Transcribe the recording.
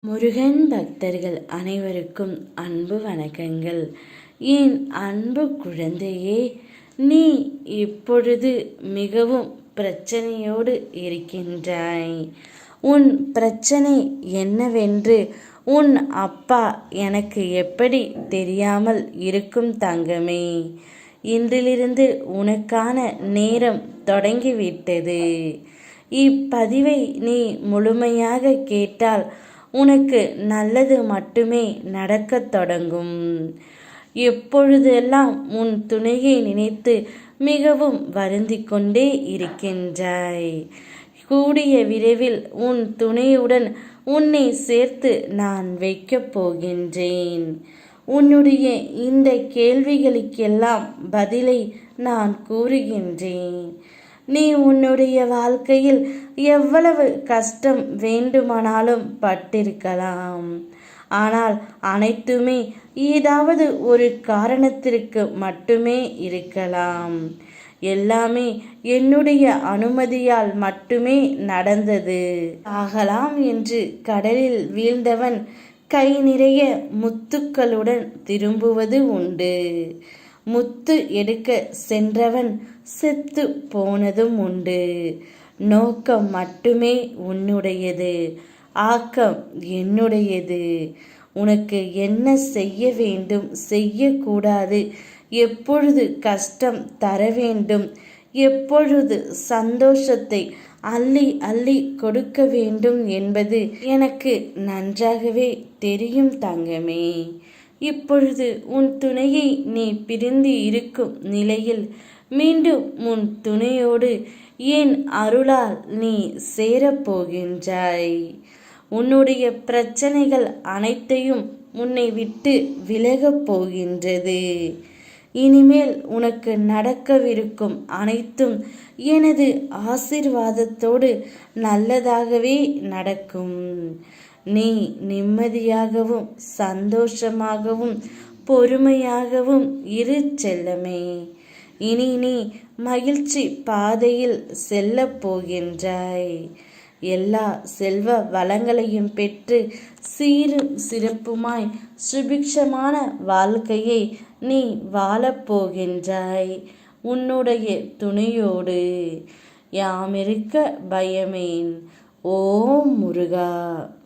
முருகன் பக்தர்கள் அனைவருக்கும் அன்பு வணக்கங்கள். என் அன்பு குழந்தையே, நீ இப்பொழுது மிகவும் பிரச்சனையோடு இருக்கின்றாய். உன் பிரச்சனை என்னவென்று உன் அப்பா எனக்கு எப்படி தெரியாமல் இருக்கும் தங்கமே? இன்றிலிருந்து உனக்கான நேரம் தொடங்கிவிட்டது. இப்பதிவை நீ முழுமையாக கேட்டால் உனக்கு நல்லது மட்டுமே நடக்கத் தொடங்கும். எப்பொழுதெல்லாம் உன் துணையை நினைத்து மிகவும் வருந்திக் கொண்டே இருக்கின்றாய். கூடிய விரைவில் உன் துணையுடன் உன்னை சேர்த்து நான் வைக்கப் போகின்றேன். உன்னுடைய இந்த கேள்விகளுக்கெல்லாம் பதிலை நான் கூறுகின்றேன். நீ உன்னுடைய வாழ்க்கையில் எவ்வளவு கஷ்டம் வேண்டுமானாலும் பட்டிருக்கலாம். ஆனால் அனைத்துமே ஏதாவது ஒரு காரணத்திற்கு மட்டுமே இருக்கலாம். எல்லாமே என்னுடைய அனுமதியால் மட்டுமே நடந்தது. ஆகலாம் என்று கடலில் வீழ்ந்தவன் கை நிறைய முத்துக்களுடன் திரும்புவது உண்டு. முத்து எடுக்க சென்றவன் செத்து போனதும் உண்டு. நோக்கம் மட்டுமே உன்னுடையது, ஆக்கம் என்னுடையது. உனக்கு என்ன செய்ய வேண்டும், செய்யக்கூடாது, எப்பொழுது கஷ்டம் தர வேண்டும், எப்பொழுது சந்தோஷத்தை அள்ளி அள்ளி கொடுக்க வேண்டும் என்பது எனக்கு நன்றாகவே தெரியும் தங்கமே. இப்பொழுது உன் துணையை நீ பிரிந்து இருக்கும் நிலையில் மீண்டும் உன் துணையோடு என் அருளால் நீ சேரப்போகின்றாய். உன்னுடைய பிரச்சனைகள் அனைத்தையும் உன்னை விட்டு விலகப் போகின்றது. இனிமேல் உனக்கு நடக்கவிருக்கும் அனைத்தும் எனது ஆசீர்வாதத்தோடு நல்லதாகவே நடக்கும். நீ நிம்மதியாகவும் சந்தோஷமாகவும் பொறுமையாகவும் இரு செல்லமே. இனி நீ மகிழ்ச்சி பாதையில் செல்லப் போகின்றாய். எல்லா செல்வ வளங்களையும் பெற்று சீரும் சிறப்புமாய் சுபிக்ஷமான வாழ்க்கையை நீ வாழப்போகின்றாய். உன்னுடைய துணையோடு யாமிருக்க பயமேன். ஓம் முருகா.